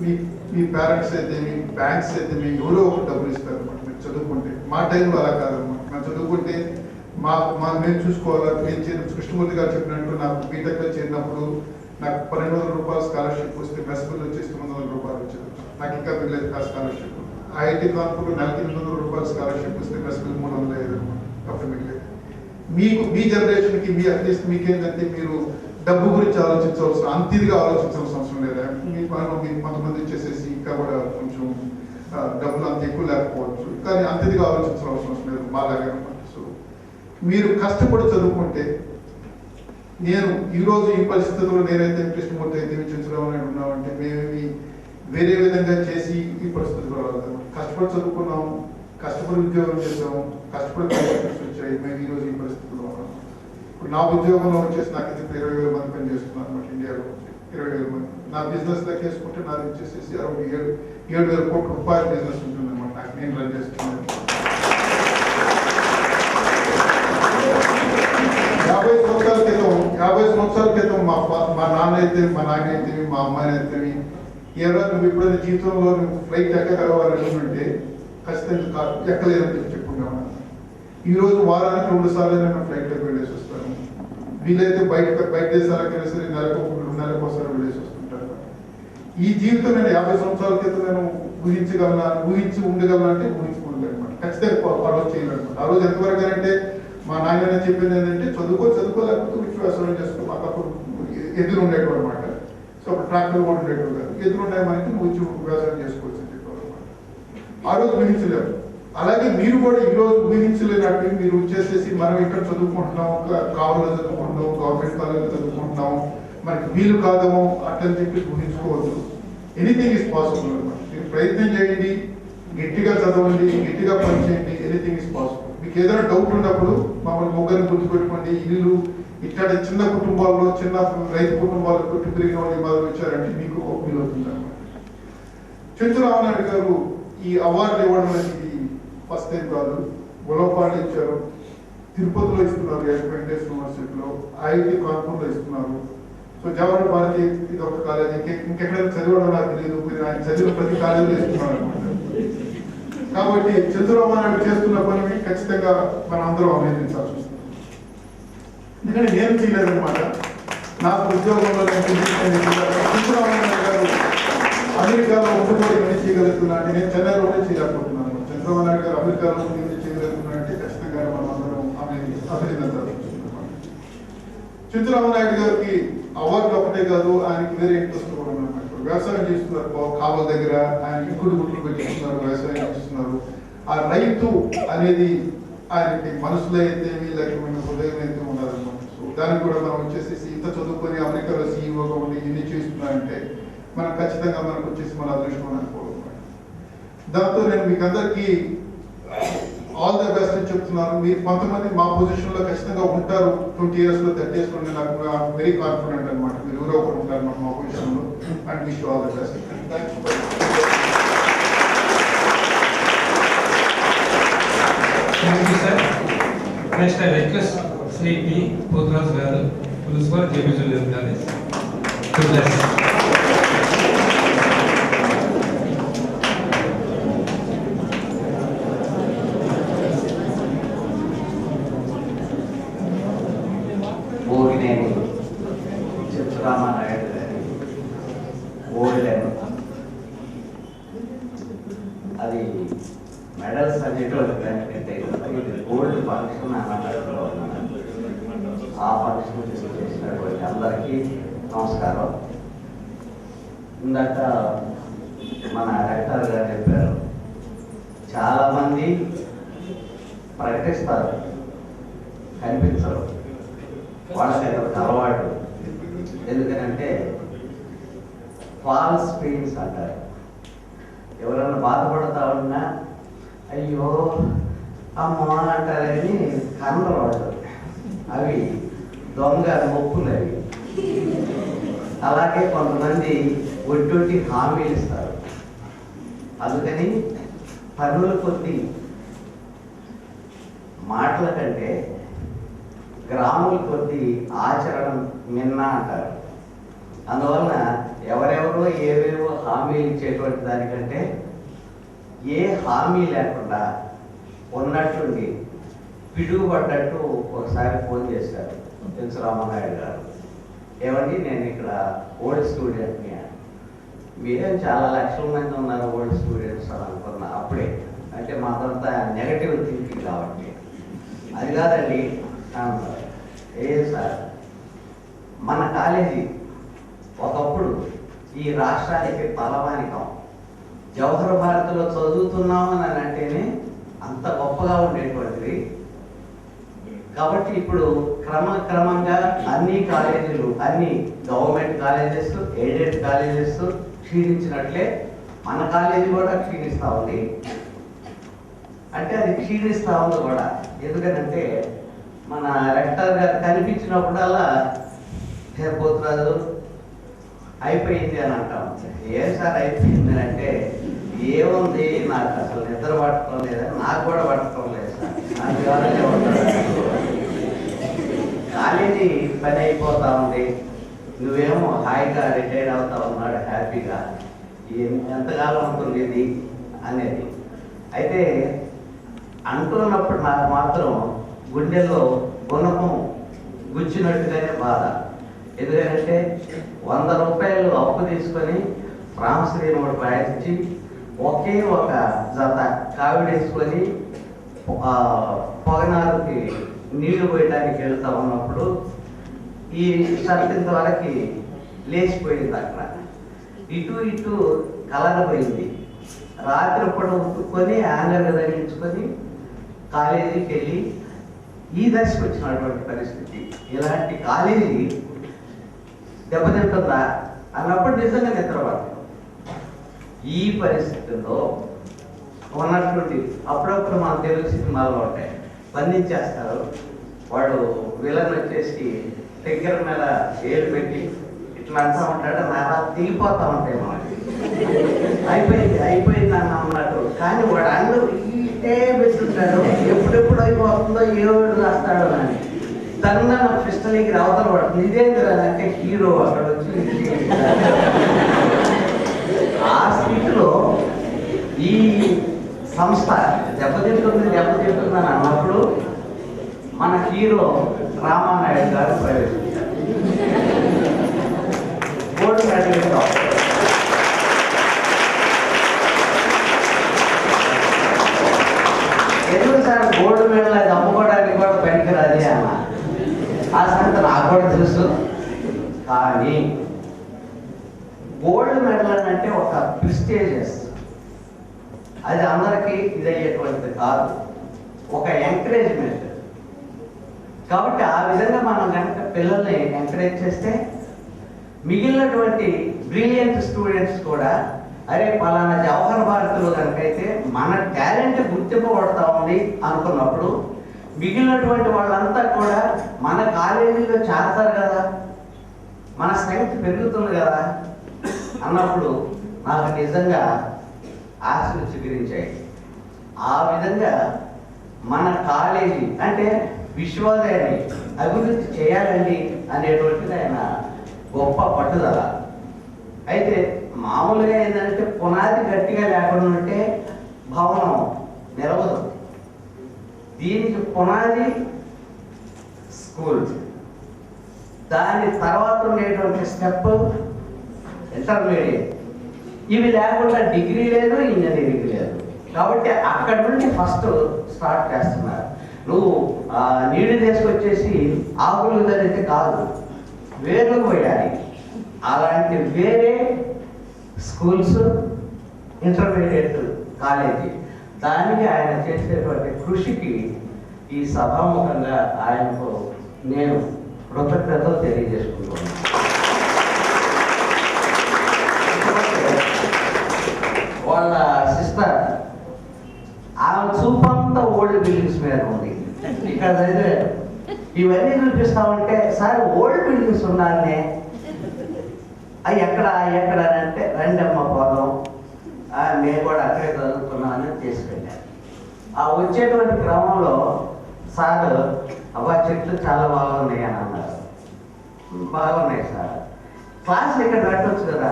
మీ మీ parents అయితే మీ banks అయితే మీ ఎవరో ఒక డబ్బులు ఇస్తారు అనమాట మీరు చదువుకుంటే. మా టైంలో అలా కాదనమాట. మేము చదువుకుంటే మేము చూసుకోవాలి. నేను కృష్ణమూర్తి గారు చెప్పినట్టు నాకు బీటెక్లో చేరినప్పుడు నాకు 1200 రూపాయలు స్కాలర్షిప్ వస్తే మెస్ బిల్ వచ్చేసి 900 రూపాయలు వచ్చేది. నాకు ఇంకా మిగిలేదు ఆ స్కాలర్షిప్. ఐఐటి కాన్పూర్లో నెలకి 800 రూపాయలు స్కాలర్షిప్ వస్తే మెస్ బిల్ 305 అనమాట. అప్పుడు మిగిలేదు. మీకు మీ జనరేషన్కి మీ అట్లీస్ట్ మీకేంటంటే మీరు డబ్బు గురించి ఆలోచించవలసిన అంత ఇదిగా ఆలోచించాల్సిన అవసరం లేదా. మీకు కొంతమంది వచ్చేసేసి ఇంకా కూడా కొంచెం డబ్బులు అంత ఎక్కువ లేకపోవచ్చు, కానీ అంత ఇదిగా ఆలోచించాల్సిన అవసరం లేదు బాలాగా అనమాట. సో మీరు కష్టపడి చదువుకుంటే, నేను ఈరోజు ఈ పరిస్థితుల్లో నేనైతే కృష్ణమూర్తి అయితే చంద్రబాబు నాయుడు ఉన్నామంటే మేమేమి వేరే విధంగా చేసి ఈ పరిస్థితుల్లో రాదు. కష్టపడి చదువుకున్నాము, కష్టపడి ఉద్యోగం చేసాము, కష్టపడి వచ్చాయి. మేము ఈరోజు ఈ పరిస్థితుల్లో ఉన్నాము. ఇప్పుడు నా ఉద్యోగంలో వచ్చేసి నాకు ఇది 20,000 మంది పని చేస్తున్నాను అనమాట. ఇండియాలో 20,000 మంది. నా బిజినెస్ లెక్కేసుకుంటే నాది వచ్చేసేసి అరౌండ్ 7,000 కోట్ల రూపాయల బిజినెస్ ఉంటుంది అనమాట. నాకు నేను రన్ చేస్తున్నాను. 50 సంవత్సరాల క్రితం మా నాన్న అయితే మా నాయన అయితే మా అమ్మాయి అయితే ఎవరైనా నువ్వు ఎప్పుడైనా జీవితంలో నువ్వు ఫ్లైట్ ఎక్కగలవాలని ఉంటే ఖచ్చితంగా ఎక్కలేదని చెప్పుకున్నాను. ఈరోజు వారానికి 2 సార్లు నేను ఫ్లైట్లోకి వెళ్ళేసి వస్తాను. వీలైతే బయట దేశాలకైనా సరే నెలకు ఒకసారి వెళ్ళేసి వస్తుంటాను. ఈ జీవితం నేను 50 సంవత్సరాల క్రితం నేను ఊహించి ఉండగలను అంటే ఊహించుకోలేదు అనమాట. ఖచ్చితంగా ఆ రోజు చేయలేదన్నమాట. ఆ రోజు ఎంతవరకు అంటే మా నాయన చెప్పింది ఏంటంటే చదువుకోలేకపోతే వృత్తి వ్యవసాయం చేసుకో. మాకు అప్పుడు ఎదురు ఉండేటం అనమాట. సో అప్పుడు ట్రాక్టర్ కూడా ఉండేటం కాదు. ఎదురు ఉండే మనకి నువ్వు వ్యవసాయం చేసుకోవచ్చు అని చెప్పారు అనమాట. ఆ రోజు ఊహించలేము. అలాగే మీరు కూడా ఈరోజు ఊహించలేనట్టు మీరు వచ్చేసేసి మనం ఇక్కడ చదువుకుంటున్నాం, కావాలో చదువుకుంటున్నాం, గవర్నమెంట్ కాలేజీలో చదువుకుంటున్నాం, మనకి వీలు కాదేమో అట్లని చెప్పి ఊహించుకోవద్దు. ఎనీథింగ్ ఈజ్ పాసిబుల్ అనమాట. మీరు ప్రయత్నం చేయండి, గట్టిగా చదవండి, గట్టిగా పని చేయండి. Anything is possible. మీకు ఏదైనా డౌట్ ఉన్నప్పుడు మమ్మల్ని ముగ్గురిని గుర్తుపెట్టుకోండి. ఇల్లు ఇక్కడ చిన్న కుటుంబాల్లో, చిన్న రైతు కుటుంబాల్లో పుట్టి పెరిగిన వాళ్ళు మొదలు వచ్చారంటే మీకు ఒక వీలు అవుతుంది అనమాట. చంద్రబాబు నాయుడు గారు ఈ అవార్డులు ఇవ్వడం అనేది ఫస్ట్ టైం కాదు. గులపాడు ఇచ్చారు, తిరుపతిలో ఇస్తున్నారు, వెంకటేశ్వర యూనివర్సిటీలో, ఐఐటి కాన్పూర్లో ఇస్తున్నారు. సో జవహర్ భారతి ఇది ఒక కాలేజీ, ఇంకెక్కడైనా చదివడం నాకు తెలియదు. ఆయన చదివిన ప్రతి కాలేజీలో ఇస్తున్నారు అనమాట. కాబట్టి చంద్రబాబు నాయుడు చేస్తున్న పనిని ఖచ్చితంగా మనం అందరం అభినందించాల్సి వస్తుంది. ఎందుకంటే నేను చేయలేదన్నమాట. నాకు ఉద్యోగంలో చంద్రబాబు నాయుడు గారు అమెరికాలో ఉండిపోయి ఇవన్నీ చేయగలుగుతున్నా అంటే నేను చెన్నైలోనే చేయలేకపోతున్నాను. చంద్రబాబు నాయుడు గారు అమెరికాలో ఉండి చేయగలుగుతున్నా అంటే ఖచ్చితంగా మనం అందరం అభినందించాల్సి వస్తుంది. చంద్రబాబు నాయుడు గారికి అవార్డు ఒకటే కాదు, ఆయనకి వేరే ఇంట్రెస్ట్ కూడా ఉన్నమాట. వ్యవసాయం చేస్తున్నారు, కాలువ దగ్గర ఆయన ఇంకుడు గుట్లు పెట్టిస్తున్నారు, వ్యవసాయం చేస్తున్నారు. ఆ రైతు అనేది ఆయనకి మనసులో అయితే వీళ్ళకి హృదయం అయితే ఉండాలన్నమాట. సో దానికి కూడా మనం వచ్చేసి ఇంత చదువుకొని అమెరికాలో సీఈఓగా ఉండి ఇన్ని చేస్తున్నారంటే మనం ఖచ్చితంగా మనకు వచ్చేసి మన అదృష్టం అనుకోవాలి. దాంతో నేను మీకు అందరికీ ఆల్ ద బెస్ట్ అని చెప్తున్నాను. మీరు కొంతమంది మా పొజిషన్లో ఖచ్చితంగా ఉంటారు. 20 yearsలో 30 yearsలో నాకు వెరీ కాన్ఫిడెంట్ అనమాట. మీరు ఎవరో ఒకటి ఉంటారు అనమాట మా పొజిషన్లో. And wish all the best. Thank you, sir. Next, I request Sri P. Potraj Garu, Principal, JB Junior College, to bless. Ramanaidu గారి గోల్డెన్ అది మెడల్స్ అనేటువంటి కంటే గోల్డ్ ఫంక్షన్ అన్నట్లో ఉన్నాను. ఆ ఫంక్షన్ చేసినటువంటి అందరికీ నమస్కారం. ఇందాక మన రెక్టర్ గారు చెప్పారు, చాలామంది ప్రకటిస్తారు, కనిపించరు. వాళ్ళకి అదొక అలవాటు. ఎందుకనంటే ఫాల్స్ పెయిన్స్ అంటారు. ఎవరైనా బాధపడతా ఉన్నా అయ్యో అమ్మ అంటారని కన్నవాళ్ళు, అవి దొంగ నొప్పులు అవి. అలాగే కొంతమంది ఒట్టొట్టి హామీలు ఇస్తారు. అందుకని పనుల కొద్ది మాటల కంటే గ్రాముల కొద్ది ఆచరణ మిన్న అంటారు. అందువలన ఎవరెవరో ఏవేవో హామీలు ఇచ్చేటువంటి దానికంటే ఏ హామీ లేకుండా ఉన్నట్టుండి పిడుగుపడ్డట్టు ఒకసారి ఫోన్ చేశారు తెలుసు రామనాయుడు గారు. ఏమండి, నేను ఇక్కడ ఓల్డ్ స్టూడెంట్ని, మీరేం చాలా లక్షల మంది ఉన్నారు ఓల్డ్ స్టూడెంట్స్ అని అనుకున్నా అప్పుడే. అంటే మాదంతా నెగటివ్ థింకింగ్ కాబట్టి. అది కాదండి అన్నారు. ఏ సార్, మన కాలేజీ ఒకప్పుడు ఈ రాష్ట్రానికి తలమానికం. జవహర్ భారతిలో చదువుతున్నాము అని అంటేనే అంత గొప్పగా ఉండేటువంటిది. కాబట్టి ఇప్పుడు క్రమక్రమంగా అన్ని కాలేజీలు, అన్ని గవర్నమెంట్ కాలేజెస్, ఎయిడెడ్ కాలేజెస్ క్షీణించినట్లే మన కాలేజీ కూడా క్షీణిస్తూ ఉంది. అంటే అది క్షీణిస్తూ ఉంది కూడా. ఎందుకంటే మన రెక్టర్ గారు కనిపించినప్పుడల్లా పోతురాజు అయిపోయింది అని అంటాం. ఏం సార్ అయిపోయింది అంటే, ఏముంది, నాకు అసలు నిద్ర పట్టడం లేదని. నాకు కూడా పట్టడం లేదు సార్, నాకు ఎవరైనా ఉంటారు. కాలేజీ పని అయిపోతా ఉంది, నువ్వేమో హాయిగా రిటైర్ అవుతా ఉన్నాడు హ్యాపీగా. ఎంతకాలం ఉంటుంది ఇది అనేది. అయితే అంటున్నప్పుడు నాకు మాత్రం గుండెల్లో గుణపం గుచ్చినట్టుగానే బాధ. ఎందుకంటే 100 రూపాయలు అప్పు తీసుకొని రామశ్రీని ఒకటి రాయించి ఒకే ఒక జత కావిడేసుకొని పొగనారుకి నీళ్లు పోయడానికి వెళ్తా ఉన్నప్పుడు ఈ షర్ట్ వరకు లేచిపోయింది. అక్కడ ఇటు కలరపోయింది. రాత్రి పూట ఉట్టుకొని యాంగర్ తగిలించుకొని కాలేజీకి వెళ్ళి ఈ దశకు వచ్చినటువంటి పరిస్థితి. ఇలాంటి కాలేజీ దెబ్బతింటుందా అన్నప్పుడు నిజంగా నిద్రపడతాం. ఈ పరిస్థితుల్లో ఉన్నటువంటి అప్పుడప్పుడు మన తెలుగు సినిమాల్లో ఉంటాయి, బంధించేస్తారు. వాడు విలన్ వచ్చేసి దగ్గర మీద ఏలు పెట్టి ఇట్లా అంటూ ఉంటాడు, నాలా దిగిపోతూ ఉంటాయి. మనకి అయిపోయింది అని అన్నట్టు. కానీ వాడు అండు ఇటే పెట్టుంటాడు, ఎప్పుడెప్పుడు అయిపోతుందో ఏడు రాస్తాడు అని. తన పిస్టల్కి అవతల పడుతుంది. ఇదేంటిరా అంటే హీరో అక్కడ వచ్చి ఆ స్థితిలో ఈ సంస్థ దెబ్బతింటుంది అని అన్నప్పుడు మన హీరో రామానాయుడు గారు ప్రవేశించారు. గోల్డ్ మెడలిస్ట్ ఎందుకు సార్ గోల్డ్ మెడల్ అది అమ్ముకోవడానికి కూడా పనికిరాది అన్న. ఆ సంగతి నాకు కూడా తెలుసు. కానీ గోల్డ్ మెడల్ అంటే ఒక ప్రిస్టేజియస్, అది అందరికీ ఇదయ్యేటువంటిది కాదు, ఒక ఎంకరేజ్మెంట్. కాబట్టి ఆ విధంగా మనం కనుక పిల్లల్ని ఎంకరేజ్ చేస్తే మిగిలినటువంటి బ్రిలియంట్ స్టూడెంట్స్ కూడా అరే పలానా జవహర్ భారతిలో కనుకైతే మన టాలెంట్ గుర్తింపబడతా ఉంది అనుకున్నప్పుడు మిగిలినటువంటి వాళ్ళంతా కూడా మన కాలేజీలో చేరతారు కదా, మన స్ట్రెంగ్త్ పెరుగుతుంది కదా అన్నప్పుడు నాకు నిజంగా ఆశలు చిగురించాయి. ఆ విధంగా మన కాలేజీ అంటే విశ్వోదయాన్ని అభివృద్ధి చేయాలండి అనేటువంటిది ఆయన గొప్ప పట్టుదల. అయితే మామూలుగా ఏంటంటే పునాది గట్టిగా లేకుండా ఉంటే భవనం నిలవదు. దీనికి పునాది స్కూల్, దాని తర్వాత ఉండేటువంటి స్టెప్ ఇంటర్మీడియట్. ఇవి లేకుండా డిగ్రీ లేదు, ఇంజనీరింగ్ లేదు. కాబట్టి అక్కడ నుండి ఫస్ట్ స్టార్ట్ చేస్తున్నారు. నువ్వు నీళ్ళు తీసుకొచ్చేసి ఆకులు జరిగితే కాదు, వేర్లు పోయాలి. అలాంటి వేరే స్కూల్స్, ఇంటర్మీడియట్ కాలేజీ, దానికి ఆయన చేసేటువంటి కృషికి ఈ సభాముఖంగా ఆయనకు నేను కృతజ్ఞతలు తెలియజేసుకుంటున్నాను. వాళ్ళ సిస్టర్ ఆమె చూపంతా ఓల్డ్ బిల్డింగ్స్ మీద ఉంది. ఇక్కడ అయితే ఇవన్నీ చూపిస్తామంటే సార్ ఓల్డ్ బిల్డింగ్స్ ఉన్నాయనే, అవి ఎక్కడ అని అంటే రండి అమ్మ పోదాం, నేను కూడా అక్కడే చదువుతున్నానని తీసుకెళ్ళాను. ఆ వచ్చేటువంటి క్రమంలో సార్ అబ్బా చెట్లు చాలా బాగున్నాయి అని అన్నారు. బాగున్నాయి సార్, క్లాసులు ఇక్కడ పెట్టవచ్చు కదా,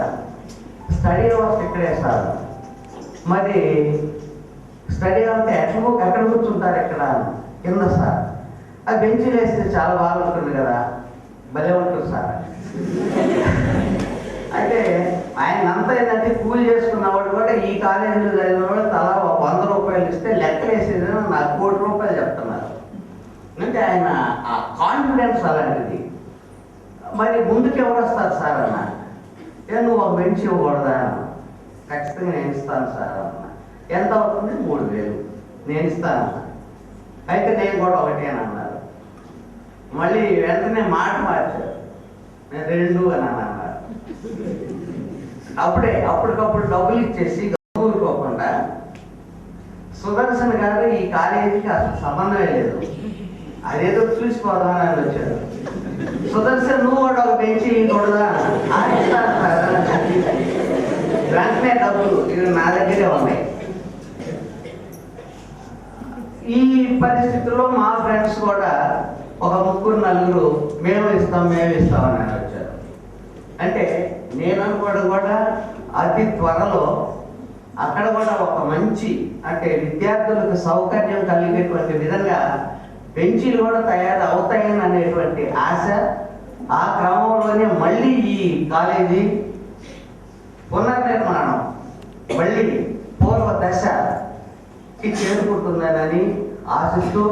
స్టడీ అవర్స్ ఇక్కడే సార్. మరి స్టడీ అంటే ఎక్కడ కూర్చుంటారు ఎక్కడ కింద సార్. ఆ బెంచీలు వేస్తే చాలా బాగా ఉంటుంది కదా, భలే ఉంటుంది సార్. అయితే ఆయన అంతా ఏంటంటే కూలి చేసుకున్నవాడు కూడా ఈ కాలేజీలో చదివిన వాడు తలా 100 రూపాయలు ఇస్తే లెక్కలు వేసేది నాకు 1 కోటి రూపాయలు చెప్తున్నారు. అంటే ఆయన ఆ కాన్ఫిడెన్స్ అలాంటిది. మరి ముందుకు ఎవరు వస్తారు సార్ అన్న, నువ్వు ఒక బెంచ్ ఇవ్వకూడదా? ఖచ్చితంగా నేను ఇస్తాను సార్ అన్న. ఎంత అవుతుంది? 3000 నేను ఇస్తాను. అయితే నేను కూడా ఒకటేనన్నారు. మళ్ళీ వెంటనే మాట మార్చారు, నేను 2 అని అన్నారు. అప్పటికప్పుడు డబ్బులు ఇచ్చేసి ఊరుకోకుండా సుదర్శన్ గారు ఈ కాలేజీకి అసలు సంబంధమే లేదు, అదేదో చూసిపోదామని వచ్చాడు. సుదర్శన్ నువ్వు కూడా ఒక బెంచి ఇవ్వకూడదా? వెంటనే డబ్బులు ఇవి నా దగ్గరే ఉన్నాయి. ఈ పరిస్థితుల్లో మా ఫ్రెండ్స్ కూడా ఒక 3-4 మేము ఇస్తామని వచ్చారు. అంటే నేను అనుకోవడం కూడా అతి త్వరలో అక్కడ కూడా ఒక మంచి అంటే విద్యార్థులకు సౌకర్యం కలిగేటువంటి విధంగా బెంచీలు కూడా తయారు అవుతాయని అనేటువంటి ఆశ. ఆ క్రమంలోనే మళ్ళీ ఈ కాలేజీ పునర్నిర్మాణం మళ్ళీ పూర్వ దశకి చేరుకుంటుందని ఆశిస్తూ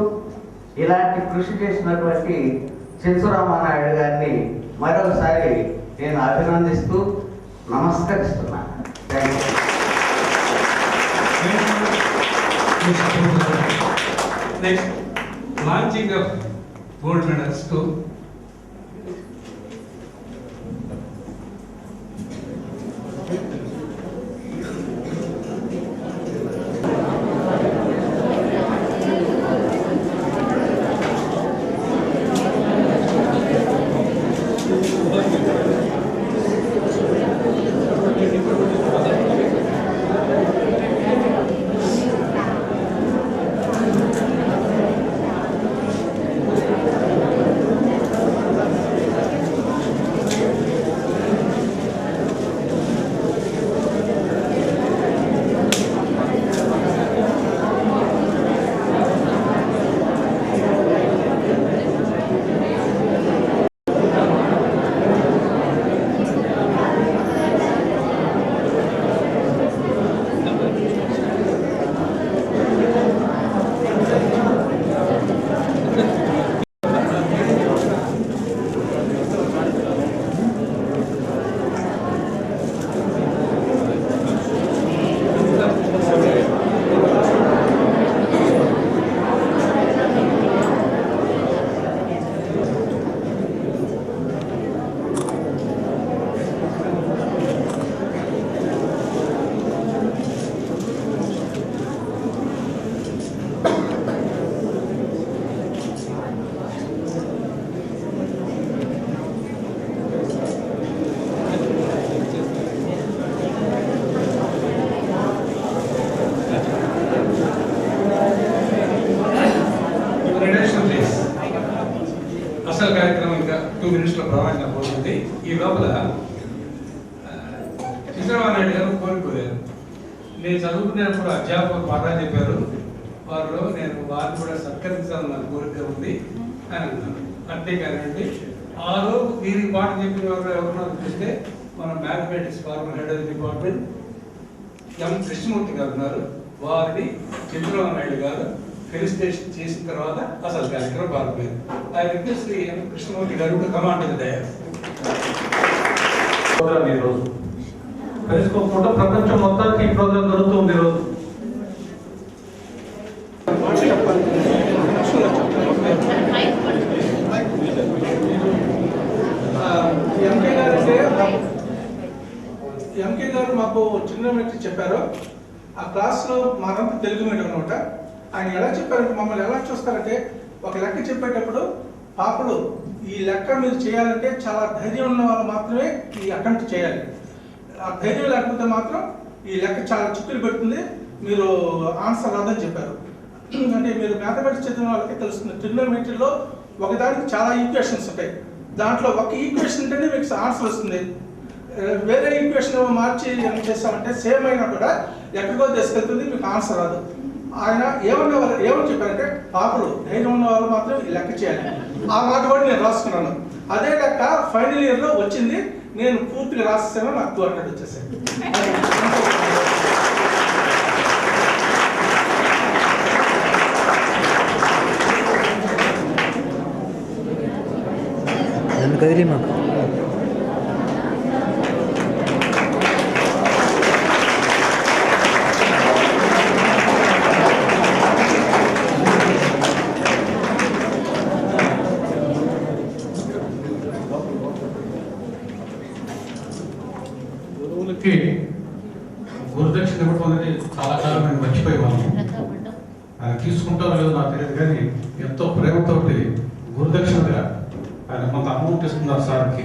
ఇలాంటి కృషి చేసినటువంటి చెంచురామానాయుడు గారిని మరొకసారి నేను అభినందిస్తూ నమస్కరిస్తున్నాను. Next launching of gold medals to అసలు కార్యక్రమం ఇంకా 2 minutes ప్రమాణంగా పోతుంది. ఈ లోపల చంద్రబాబు నాయుడు గారు కోరుకోలేరు. నేను చదువుకునేప్పుడు అధ్యాపకులు పాఠాలు చెప్పారు, వారిలో నేను వారిని కూడా సత్కరించాలని నాకు కోరిక ఉంది అని అన్నారు. అంతేకానండి ఆ రోజు వీరికి పాఠం చెప్పిన వారు ఎవరున్నా చూస్తే మన mathematics former head of department M Krishnamurthy garu ఉన్నారు. వారిని చంద్రబాబు నాయుడు గారు ఫెలిసిటేషన్ చేసిన తర్వాత అసలు కార్యక్రమం పాల్గొన్నారు. ఆ రిక్వెస్ట్ శ్రీ ఎం కృష్ణమూర్తి గారు కమాండ్ తయారు ఈరోజు తెలుసుకోకుండా ప్రపంచం మొత్తానికి ఈ ప్రోగ్రాం జరుగుతుంది. ఈరోజు ఎంకే గారు మాకు చిన్న మెట్రిక్ చెప్పారు. ఆ క్లాస్లో మాదంతా తెలుగు మీడియం అనమాట. ఆయన ఎలా చెప్పారంటే మమ్మల్ని ఎలా చూస్తారంటే ఒక లెక్క చెప్పేటప్పుడు పాపలు ఈ లెక్క మీరు చేయాలంటే చాలా ధైర్యం ఉన్న వాళ్ళు మాత్రమే ఈ అటెంప్ట్ చేయాలి. ఆ ధైర్యం లేకపోతే మాత్రం ఈ లెక్క చాలా చిక్కులు పెడుతుంది, మీరు ఆన్సర్ రాదని చెప్పారు. అంటే మీరు మ్యాథమెటిక్స్ చదివిన వాళ్ళకి తెలుస్తుంది, ట్రిగ్నోమెట్రీలో ఒకదానికి చాలా ఈక్వేషన్స్ ఉంటాయి. దాంట్లో ఒక ఈక్వేషన్ ఉంటేనే మీకు ఆన్సర్ వస్తుంది. వేరే ఈక్వేషన్ మార్చి ఏం చేస్తామంటే సేమ్ అయినా కూడా ఎక్కడికో తీసుకెళ్తుంది, మీకు ఆన్సర్ రాదు. ఆయన ఏమని చెప్పారంటే పాపలు ధైర్యం ఉన్న వాళ్ళు మాత్రం ఈ లెక్క చేయాలి. ఆ మాట కూడా నేను రాసుకున్నాను. అదే లెక్క ఫైనల్ ఇయర్లో వచ్చింది, నేను పూర్తిగా రాసేసాను, నాకు 200 వచ్చేసాయి. కదిలి మాకు గురువులకి గురుదక్షిణ ఇవ్వడం అనేది చాలా కాలం నేను మర్చిపోయేవాళ్ళం. ఆయన తీసుకుంటారో లేదో నాకు తెలియదు, కానీ ఎంతో ప్రేమతోటి గురుదక్షిణగా ఆయన కొంత అమౌంట్ ఇస్తున్నారు సార్కి.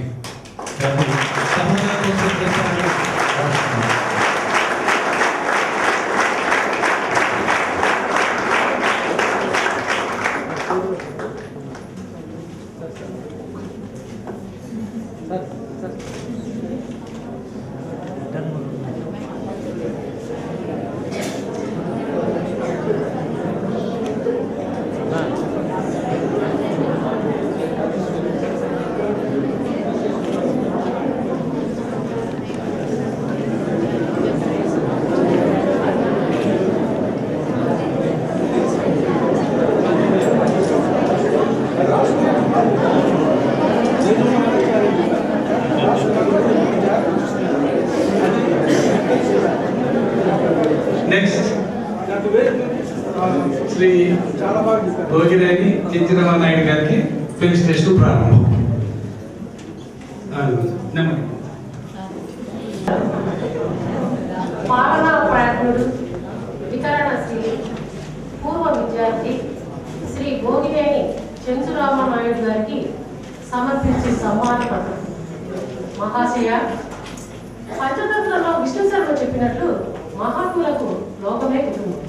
నెక్స్ట్ శ్రీ భోగినేని చిత్రరావు నాయుడు గారికి ఫెలిసిటేషన్ ప్రారంభం. పాలనా ప్రయత్నుడు, వితరణశీలి, పూర్వ విద్యార్థి శ్రీ భోగినేని చెంచురామనాయుడు గారికి సమర్పించే సమ్మాన పత్రం. మహాశయ, పంచతంత్రంలో విష్ణు శర్మ చెప్పినట్లు మహాత్ములకు లోకమే కుటుంబం.